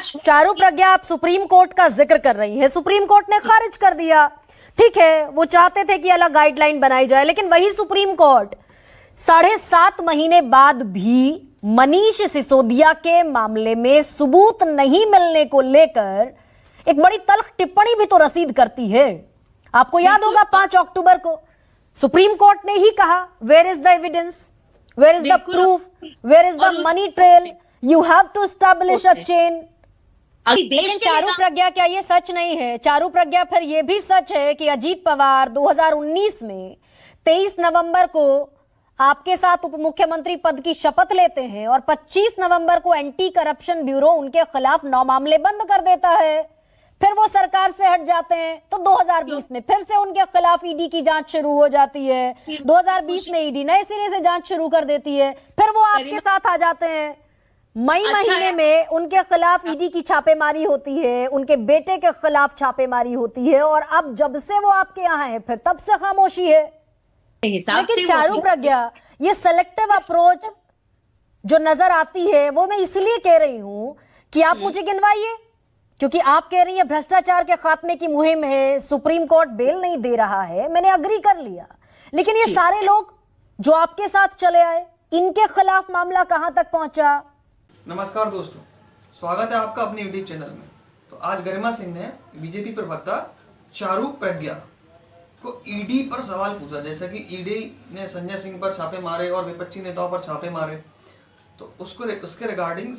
चारू प्रज्ञा, आप supreme court का जिक्र कर रही है, सुप्रीम कोर्ट ने खारिज कर दिया। ठीक है, वो चाहते थे कि अलग गाइडलाइन बनाई जाए, लेकिन वही सुप्रीम कोर्ट 7.5 महीने बाद भी मनीष सिसोदिया के मामले में सबूत नहीं मिलने को लेकर एक बड़ी तल्ख टिप्पणी भी तो रसीद करती है। आपको याद होगा 5 अक्टूबर को सुप्रीम कोर्ट ने ही कहा, where is the evidence, where is the proof, where is the money trail, you have to establish a chain. लेकिन चारू प्रज्ञा, क्या ये सच नहीं है? चारू प्रज्ञा, फिर ये भी सच है कि अजीत पवार 2019 में 23 नवंबर को आपके साथ उप मुख्यमंत्री पद की शपथ लेते हैं और 25 नवंबर को एंटी करप्शन ब्यूरो उनके खिलाफ 9 मामले बंद कर देता है। फिर वो सरकार से हट जाते हैं तो 2020 में फिर से उनके खिलाफ ईडी की जांच शुरू हो जाती है। 2020 में ईडी नए सिरे से जांच शुरू कर देती है। फिर वो आपके साथ आ जाते हैं। मई महीने में उनके खिलाफ ईडी की छापेमारी होती है, उनके बेटे के खिलाफ छापेमारी होती है, और अब जब से वो आपके यहाँ है फिर तब से खामोशी है। लेकिन चारू प्रज्ञा, ये सेलेक्टिव अप्रोच जो नजर आती है वो मैं इसलिए कह रही हूं कि आप मुझे गिनवाइए, क्योंकि आप कह रही है भ्रष्टाचार के खात्मे की मुहिम है, सुप्रीम कोर्ट बेल नहीं दे रहा है, मैंने अग्री कर लिया, लेकिन ये सारे लोग जो आपके साथ चले आए, इनके खिलाफ मामला कहां तक पहुंचा? नमस्कार दोस्तों, स्वागत है आपका अपने यूट्यूब चैनल में। तो आज गरिमा सिंह ने बीजेपी प्रवक्ता चारू प्रज्ञा को ईडी पर सवाल पूछा। जैसा कि ईडी ने संजय सिंह पर छापे मारे और विपक्षी नेताओं पर छापे मारे, तो उसके रिगार्डिंग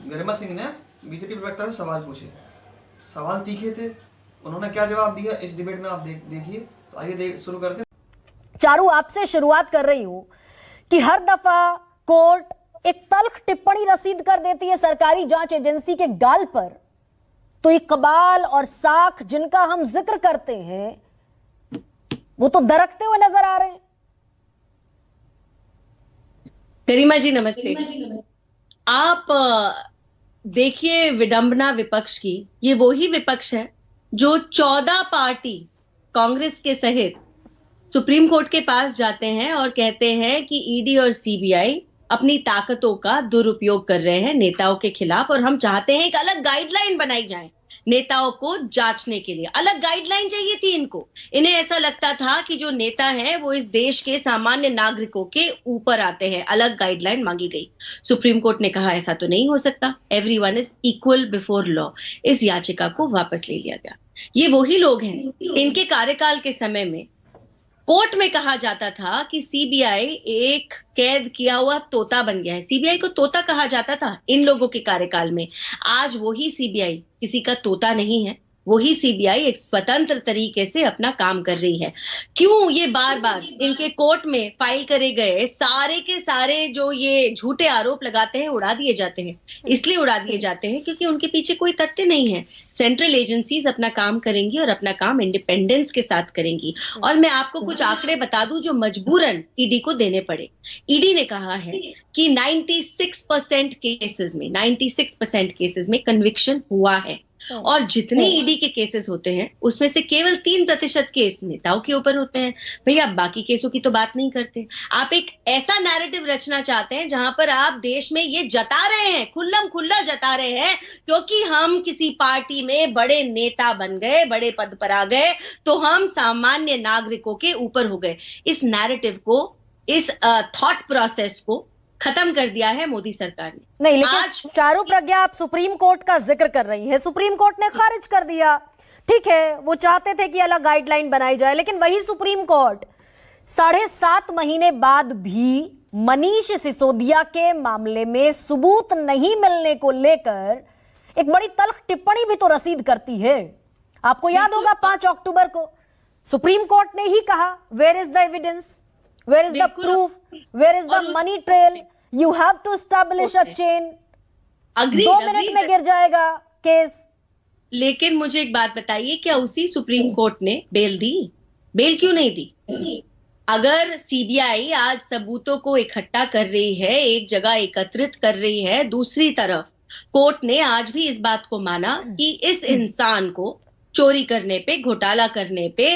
गरिमा सिंह ने बीजेपी प्रवक्ता से सवाल पूछे। सवाल तीखे थे, उन्होंने क्या जवाब दिया इस डिबेट में आप देखिए। तो आइए शुरू करते हैं। चारू, आपसे शुरुआत कर रही हूं कि हर दफा कोर्ट एक तल्ख टिप्पणी रसीद कर देती है सरकारी जांच एजेंसी के गाल पर, तो इकबाल और साख जिनका हम जिक्र करते हैं वो तो दरकते हुए नजर आ रहे हैं। गरिमा जी नमस्ते। आप देखिए विडंबना विपक्ष की, ये वही विपक्ष है जो 14 पार्टी कांग्रेस के सहित सुप्रीम कोर्ट के पास जाते हैं और कहते हैं कि ईडी और सीबीआई अपनी ताकतों का दुरुपयोग कर रहे हैं नेताओं के खिलाफ, और हम चाहते हैं एक अलग गाइडलाइन बनाई जाए नेताओं को जांचने के लिए। अलग गाइडलाइन चाहिए थी इनको। इन्हें ऐसा लगता था कि जो नेता हैं वो इस देश के सामान्य नागरिकों के ऊपर आते हैं। अलग गाइडलाइन मांगी गई। सुप्रीम कोर्ट ने कहा ऐसा तो नहीं हो सकता, everyone is equal before law. इस याचिका को वापस ले लिया गया। ये वही लोग हैं, इनके कार्यकाल के समय में कोर्ट में कहा जाता था कि सीबीआई एक कैद किया हुआ तोता बन गया है। सीबीआई को तोता कहा जाता था इन लोगों के कार्यकाल में। आज वही सीबीआई किसी का तोता नहीं है। वही सीबीआई एक स्वतंत्र तरीके से अपना काम कर रही है। क्यों ये बार बार इनके कोर्ट में फाइल करे गए सारे के सारे जो ये झूठे आरोप लगाते हैं उड़ा दिए जाते हैं? इसलिए उड़ा दिए जाते हैं क्योंकि उनके पीछे कोई तथ्य नहीं है। सेंट्रल एजेंसीज अपना काम करेंगी और अपना काम इंडिपेंडेंस के साथ करेंगी। और मैं आपको कुछ आंकड़े बता दूं जो मजबूरन ईडी को देने पड़े। ईडी ने कहा है कि 96% केसेस में कन्विक्शन हुआ है, और जितने ईडी के केसेस होते हैं उसमें से केवल 3% केस नेताओं के ऊपर होते हैं। भैया बाकी केसों की तो बात नहीं करते। आप एक ऐसा नैरेटिव रचना चाहते हैं जहां पर आप देश में ये जता रहे हैं, खुल्लम खुल्ला जता रहे हैं, क्योंकि हम किसी पार्टी में बड़े नेता बन गए, बड़े पद पर आ गए, तो हम सामान्य नागरिकों के ऊपर हो गए। इस नैरेटिव को, इस थॉट प्रोसेस को खत्म कर दिया है मोदी सरकार ने। नहीं, लेकिन आज चारू प्रज्ञा, आप सुप्रीम कोर्ट का जिक्र कर रही है, सुप्रीम कोर्ट ने खारिज कर दिया। ठीक है, वो चाहते थे कि अलग गाइडलाइन बनाई जाए, लेकिन वही सुप्रीम कोर्ट 7.5 महीने बाद भी मनीष सिसोदिया के मामले में सबूत नहीं मिलने को लेकर एक बड़ी तल्ख टिप्पणी भी तो रसीद करती है। आपको याद होगा 5 अक्टूबर को सुप्रीम कोर्ट ने ही कहा, where is the evidence, where is the proof, where is the money trail, you have to establish a chain। 2 minute में गिर जाएगा केस। लेकिन मुझे एक बात बताइए, क्या उसी सुप्रीम कोर्ट ने बेल दी? बेल क्यों नहीं दी? अगर सीबीआई आज सबूतों को इकट्ठा कर रही है, एक जगह एकत्रित कर रही है, दूसरी तरफ कोर्ट ने आज भी इस बात को माना कि इस इंसान को चोरी करने पे, घोटाला करने पे,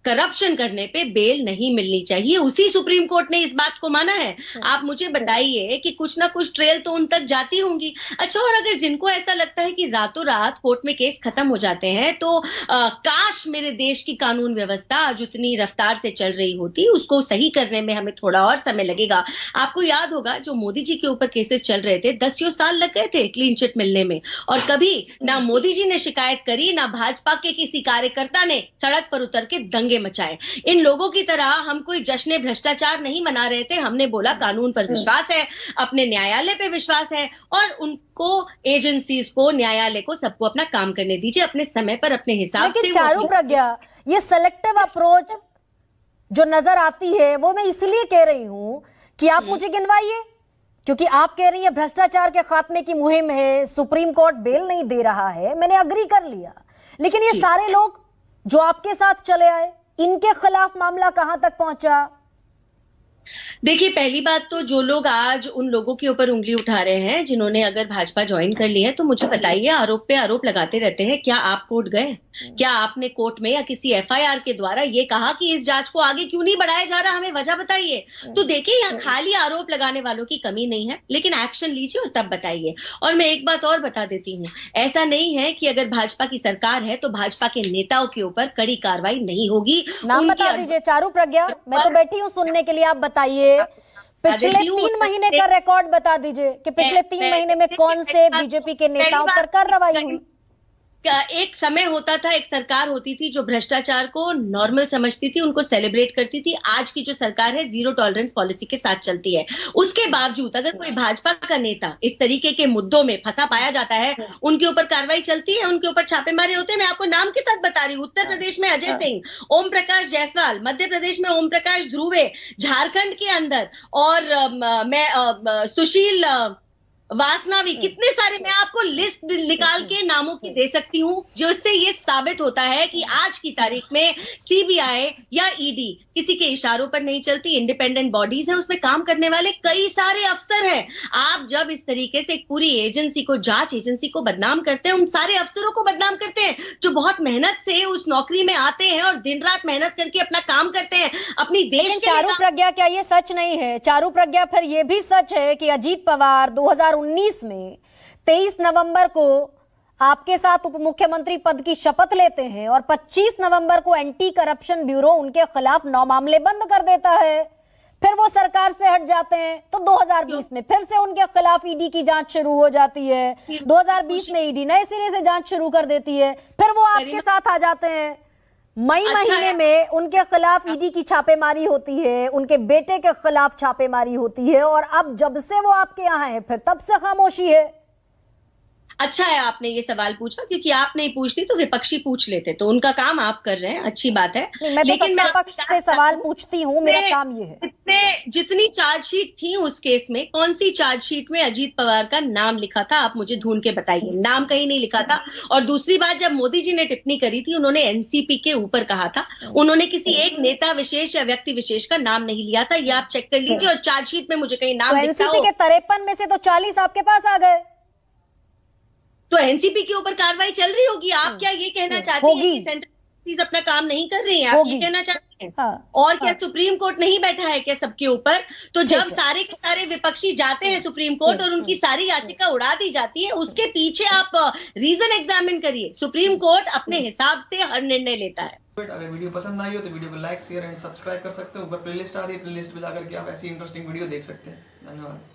करप्शन करने पे बेल नहीं मिलनी चाहिए। उसी सुप्रीम कोर्ट ने इस बात को माना है। आप मुझे बताइए कि कुछ ना कुछ ट्रेल तो उन तक जाती होंगी। अच्छा, और अगर जिनको ऐसा लगता है कि रातों रात कोर्ट में केस खत्म हो जाते हैं तो काश मेरे देश की कानून व्यवस्था आज उतनी रफ्तार से चल रही होती, उसको सही करने में हमें थोड़ा और समय लगेगा। आपको याद होगा जो मोदी जी के ऊपर केसेस चल रहे थे, 10 साल लग गए थे क्लीन चिट मिलने में, और कभी ना मोदी जी ने शिकायत करी, ना भाजपा के किसी कार्यकर्ता ने सड़क पर उतर के दंगे मचाए। इन लोगों की तरह हम कोई जश्न भ्रष्टाचार नहीं मना रहे थे। हमने बोला कानून पर विश्वास है, अपने न्यायालय पे विश्वास है, और उनको, एजेंसीज को, न्यायालय को, सबको अपना काम करने दीजिए अपने समय पर, अपने हिसाब से। लेकिन चारू प्रज्ञा, ये सेलेक्टिव अप्रोच जो नजर आती है वो मैं इसलिए कह रही हूं कि आप मुझे गिनवाइए, क्योंकि आप कह रही है भ्रष्टाचार के खात्मे की मुहिम है, सुप्रीम कोर्ट बेल नहीं दे रहा है, मैंने अग्री कर लिया, लेकिन ये सारे लोग जो आपके साथ चले आए, इनके खिलाफ मामला कहां तक पहुंचा? देखिए, पहली बात तो जो लोग आज उन लोगों के ऊपर उंगली उठा रहे हैं जिन्होंने अगर भाजपा ज्वाइन कर ली है, तो मुझे बताइए, आरोप पे आरोप लगाते रहते हैं, क्या आप कोर्ट गए? क्या आपने कोर्ट में या किसी एफआईआर के द्वारा ये कहा कि इस जांच को आगे क्यों नहीं बढ़ाया जा रहा, हमें वजह बताइए? तो देखिए, यहाँ खाली आरोप लगाने वालों की कमी नहीं है, लेकिन एक्शन लीजिए और तब बताइए। और मैं एक बात और बता देती हूँ, ऐसा नहीं है कि अगर भाजपा की सरकार है तो भाजपा के नेताओं के ऊपर कड़ी कार्रवाई नहीं होगी। नाम बता दीजिए चारू प्रज्ञा, मैं तो बैठी हूँ सुनने के लिए, आप बताइए। पिछले 3 महीने का रिकॉर्ड बता दीजिए कि पिछले 3 महीने में कौन से बीजेपी के नेताओं पर कार्रवाई हुई। एक समय होता था, एक सरकार होती थी जो भ्रष्टाचार को नॉर्मल समझती थी, उनको सेलिब्रेट करती थी। आज की जो सरकार है जीरो टॉलरेंस पॉलिसी के साथ चलती है। उसके बावजूद अगर कोई भाजपा का नेता इस तरीके के मुद्दों में फंसा पाया जाता है, उनके ऊपर कार्रवाई चलती है, उनके ऊपर छापेमारी होते हैं। मैं आपको नाम के साथ बता रही हूँ, उत्तर प्रदेश में अजय सिंह, ओम प्रकाश जायसवाल, मध्य प्रदेश में ओम प्रकाश ध्रुवे, झारखंड के अंदर, और सुशील वासनावी, कितने सारे मैं आपको लिस्ट निकाल के नामों की दे सकती हूं, जिससे ये साबित होता है कि आज की तारीख में सीबीआई या ईडी किसी के इशारों पर नहीं चलती। इंडिपेंडेंट बॉडीज है, उसमें काम करने वाले कई सारे अफसर हैं। आप जब इस तरीके से एक पूरी एजेंसी को, जांच एजेंसी को बदनाम करते हैं, उन सारे अफसरों को बदनाम करते हैं जो बहुत मेहनत से उस नौकरी में आते हैं और दिन रात मेहनत करके अपना काम करते हैं अपनी देश के। चारू प्रज्ञा, क्या ये सच नहीं है? चारू प्रज्ञा, फिर ये भी सच है कि अजीत पवार 2019 में 23 नवंबर को आपके साथ उप मुख्यमंत्री पद की शपथ लेते हैं और 25 नवंबर को एंटी करप्शन ब्यूरो उनके खिलाफ 9 मामले बंद कर देता है। फिर वो सरकार से हट जाते हैं तो 2020 में फिर से उनके खिलाफ ईडी की जांच शुरू हो जाती है। 2020 में ईडी नए सिरे से जांच शुरू कर देती है। फिर वो आपके साथ आ जाते हैं। मई महीने में उनके खिलाफ ईडी की छापेमारी होती है, उनके बेटे के खिलाफ छापेमारी होती है, और अब जब से वो आपके यहाँ है फिर तब से खामोशी है। अच्छा है आपने ये सवाल पूछा, क्योंकि आप नहीं पूछती तो विपक्षी पूछ लेते, तो उनका काम आप कर रहे हैं, अच्छी बात है। मैं लेकिन मैं पक्ष से सवाल पूछती हूँ, मेरा काम ये है। जितनी चार्जशीट थी उस केस में, कौन सी चार्जशीट में अजीत पवार का नाम लिखा था? आप मुझे ढूंढ के बताइए। नाम कहीं नहीं लिखा था। और दूसरी बात, जब मोदी जी ने टिप्पणी करी थी, उन्होंने एनसीपी के ऊपर कहा था, उन्होंने किसी एक नेता विशेष या व्यक्ति विशेष का नाम नहीं लिया था। ये आप चेक कर लीजिए, और चार्जशीट में मुझे कहीं नाम लिखा हो। एनसीपी के 53 में से तो 40 आपके पास आ गए, तो एनसीपी के ऊपर कार्रवाई चल रही होगी। आप क्या ये कहना चाहती हैं कि सेंट्रल अपना काम नहीं कर रही है? आप ये कहना चाहते हैं? और क्या सुप्रीम कोर्ट नहीं बैठा है क्या सबके ऊपर? तो जब सारे के सारे विपक्षी जाते हैं सुप्रीम कोर्ट और उनकी सारी याचिका उड़ा दी जाती है, उसके पीछे आप रीजन एग्जामिन करिए। सुप्रीम कोर्ट अपने हिसाब से हर निर्णय लेता है। अगर वीडियो पसंद आई हो तो वीडियो को लाइक, शेयर एंड सब्सक्राइब कर सकते हो। ऊपर प्लेलिस्ट आ रही है, प्लेलिस्ट पे जाकर के आप ऐसी इंटरेस्टिंग वीडियो देख सकते हैं। धन्यवाद।